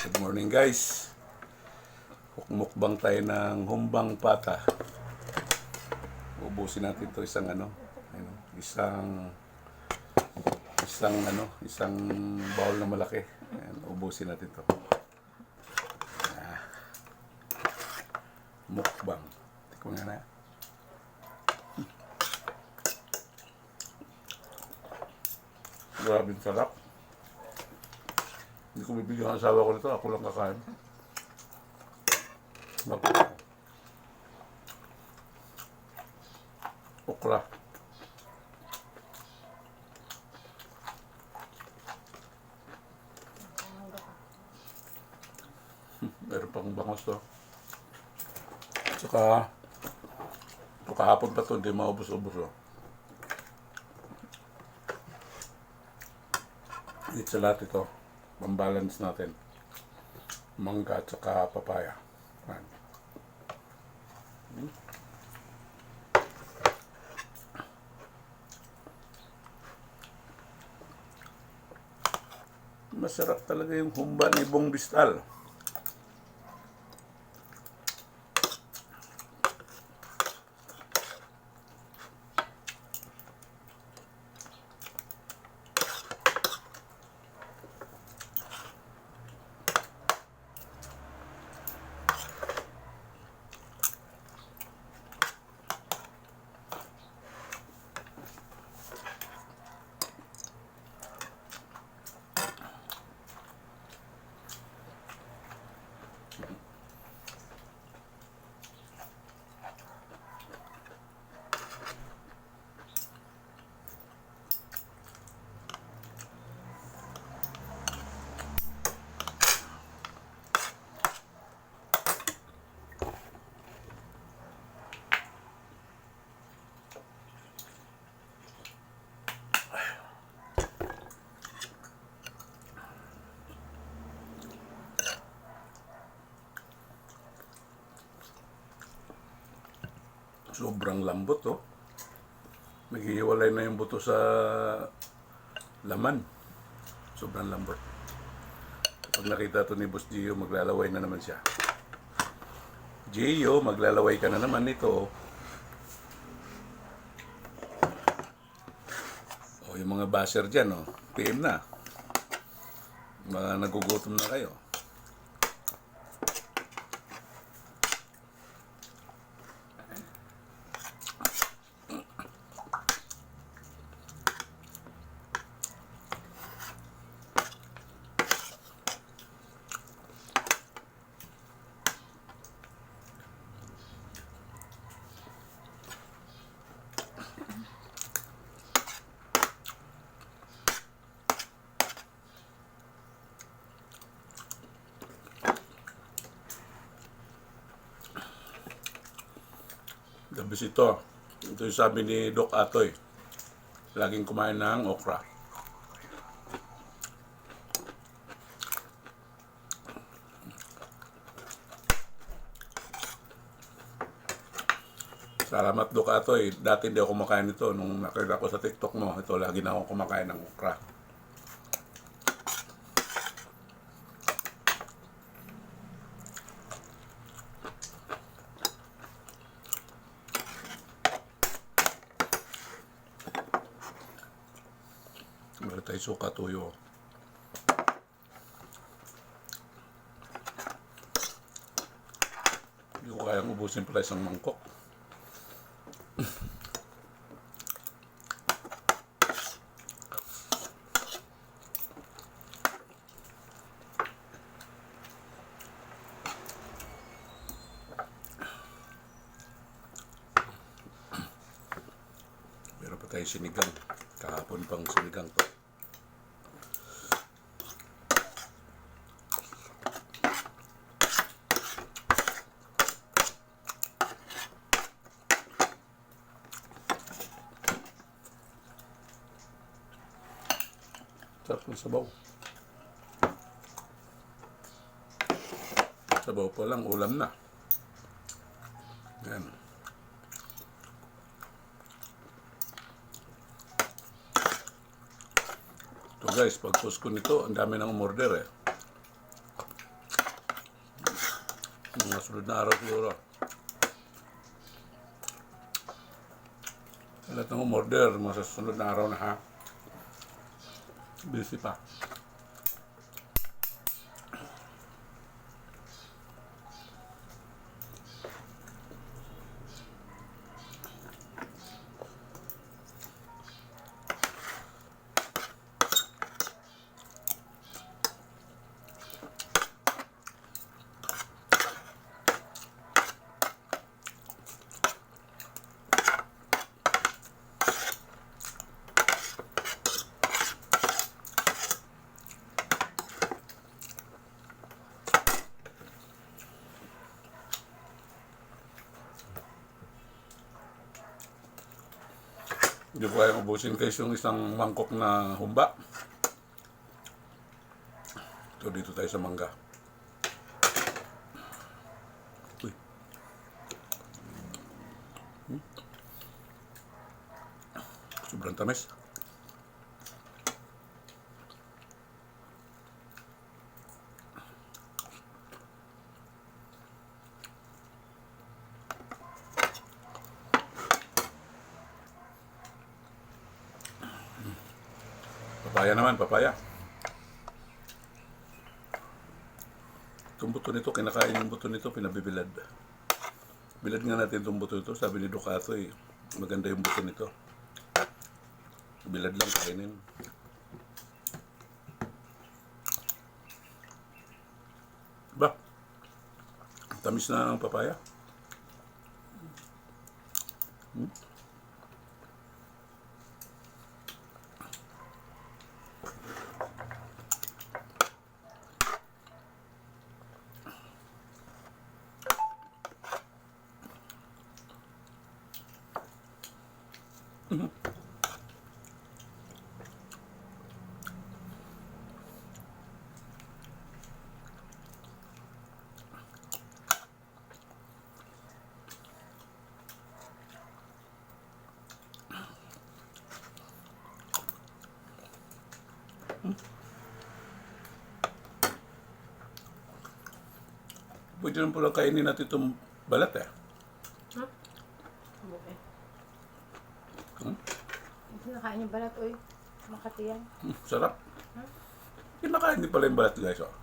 Good morning guys. Mukbang tayo ng humbang pata. Ubusin natin to isang isang bowl na malaki. Ayan, ubusin natin to. Mukbang. Tikman nga na. Grabe sarap. Hindi ko bibigyan ang asawa ko nito. Ako lang kakain. Okra. Meron pang bangos to. Tsaka kahapon pa to, hindi maubos-ubos oh. Higit sa lahat ito, pambalance natin. Mangga at saka papaya. Ayan. Masarap talaga yung humba ni Bong Bistal. Sobrang lambot oh. Naghihiwalay na yung buto sa laman. Sobrang lambot. Pag nakita to ni Boss Gio, maglalaway na naman siya. Gio, maglalaway ka na naman nito. Oh, yung mga basher dyan oh. PM na. Mga nagugutom na kayo. Gabis ito. Ito yung sabi ni Doc Atoy. Laging kumain ng okra. Salamat Doc Atoy. Dati hindi ako kumakain nito. Nung nakita ko sa TikTok mo, ito lagi na ako kumakain ng okra. Meron tayo suka tuyo. Hindi ko kayang ubusin pala isang mangkok. Meron pa tayo sinigang. Kahapon pang sinigang to. Sarap ng sabaw. Sabaw pa lang, ulam na. Yan. Ito guys, pag post ko nito, ang dami ng umorder eh. Mga sunod na araw siguro. Sa lahat ng umorder, mga sa sunod na araw na ha. Busy pa. Hindi ko kayang ubusin guys yung isang mangkok na humba. So dito tayo sa mangga. Uy. Sobrang tamis. Papaya naman, papaya. Itong buto nito, kinakain yung buto nito, pinabibilad. Bilad nga natin itong buto nito, sabi ni Ducato maganda yung buto nito. Bilad lang kainin. Ba? Tamis na ng papaya. Pwede naman pala kainin natin itong balat eh. Ha? Okay. Hmm? Hindi nakain yung balat, oy. Makati yan. Sarap. Kinakain din pala yung balat guys. Oh.